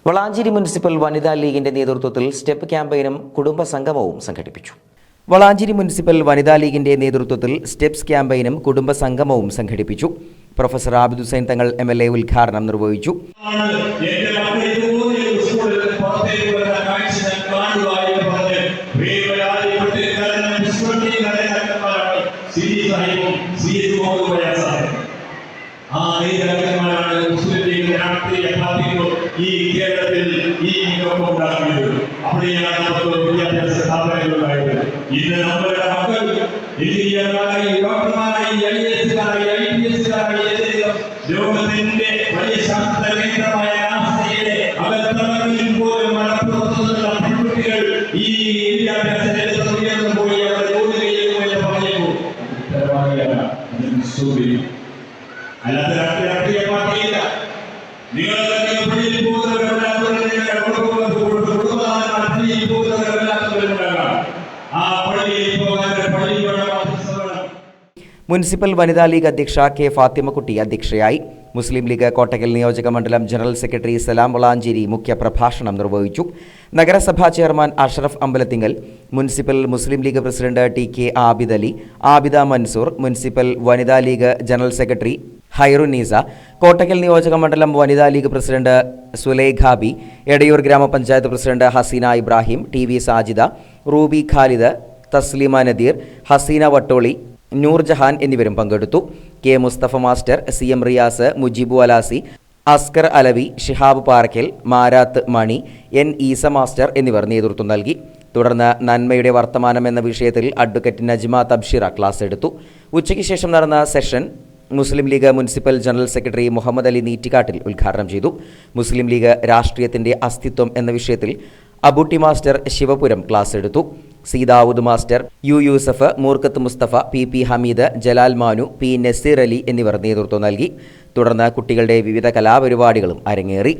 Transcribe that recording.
Valanchery municipal വനിതാ ലീഗിന്റെ നേതൃത്വത്തിൽ സ്റ്റെപ്പ് ക്യാമ്പയിനും കുടുംബ സംഗമവും സംഘടിപ്പിച്ചു. വളാഞ്ചേരി മുനിസിപ്പൽ വനിതാ ലീഗിന്റെ നേതൃത്വത്തിൽ സ്റ്റെപ്സ് ക്യാമ്പയിനും കുടുംബ സംഗമവും സംഘടിപ്പിച്ചു. പ്രൊഫസർ ആബിദ് ഹുസൈൻ തങ്ങൾ MLA ഉദ്ഘാടനം നിർവഹിച്ചു. ഈ കേരളത്തിൽ ഈ ഉണ്ടാക്കിയത് അവിടെയാണ് നമുക്ക് വിദ്യാഭ്യാസ സ്ഥാപനങ്ങളുണ്ടായത്. ഇന്ന് നമ്മുടെ മക്കൾ എഞ്ചിനീയർമാരായി, ഡോക്ടർമാരായി, IAS-കാരായി, IPS-കാരായി ലോകത്തിന്റെ വലിയ ശാസ്ത്ര കേന്ദ്രമായ നാസയിലെ അകത്തളങ്ങളിൽ പോലും മലപ്പുറത്തുനിന്നുള്ള പെൺകുട്ടികൾ ഈ വിദ്യാഭ്യാസ രംഗത്ത് ഉയർന്നു പോയി അവർ ജോലി ചെയ്യുന്നു എന്ന് പറയുന്നു. അല്ലാതെ രാഷ്ട്രീയ പാർട്ടിയില്ല. നിങ്ങൾ മുനിസിപ്പൽ വനിതാ ലീഗ് അധ്യക്ഷ K. ഫാത്തിമക്കുട്ടി അധ്യക്ഷയായി. മുസ്ലിം ലീഗ് കോട്ടക്കൽ നിയോജക മണ്ഡലം ജനറൽ സെക്രട്ടറി സലാം വളാഞ്ചേരി മുഖ്യ പ്രഭാഷണം നിർവഹിച്ചു. നഗരസഭാ chairman Ashraf Ambalathingal, municipal Muslim League president TK Abid Ali, Abida Mansoor, municipal Vanitha League general secretary Hairunnisa, Kottakkal നിയോജക മണ്ഡലം വനിതാ ലീഗ് പ്രസിഡന്റ് സുലൈഖ ബി, എടയൂർ ഗ്രാമപഞ്ചായത്ത് president Haseena Ibrahim, TV Sajida, Ruby Khalid, Thasleema Nadeer, Haseena Vattoli, Noorjahan എന്നിവരും പങ്കെടുത്തു. K. Musthafa master, CM Riyas, Mujeebu Alasi, Askar Alavi, Shihab Parakkal, Marath Mani, N. Esa master എന്നിവർ നേതൃത്വം നൽകി. തുടർന്ന് നന്മയുടെ വർത്തമാനം എന്ന വിഷയത്തിൽ അഡ്വക്കേറ്റ് നജ്മ തബ്ഷിറ ക്ലാസ് എടുത്തു. ഉച്ചയ്ക്ക് ശേഷം നടന്ന session Muslim League municipal general secretary Muhammad Ali Neettikkattil ഉദ്ഘാടനം ചെയ്തു. മുസ്ലിം ലീഗ് രാഷ്ട്രീയത്തിന്റെ അസ്തിത്വം എന്ന വിഷയത്തിൽ അബൂട്ടി മാസ്റ്റർ ശിവപുരം ക്ലാസ് എടുത്തു. C. Dawood master, U. Yusuf, Moorkkath Musthafa, PP Hameed, Jalal Manu, P. Naseer Ali എന്നിവർ നേതൃത്വം നൽകി. തുടർന്ന് കുട്ടികളുടെ വിവിധ കലാപരിപാടികളും അരങ്ങേറി.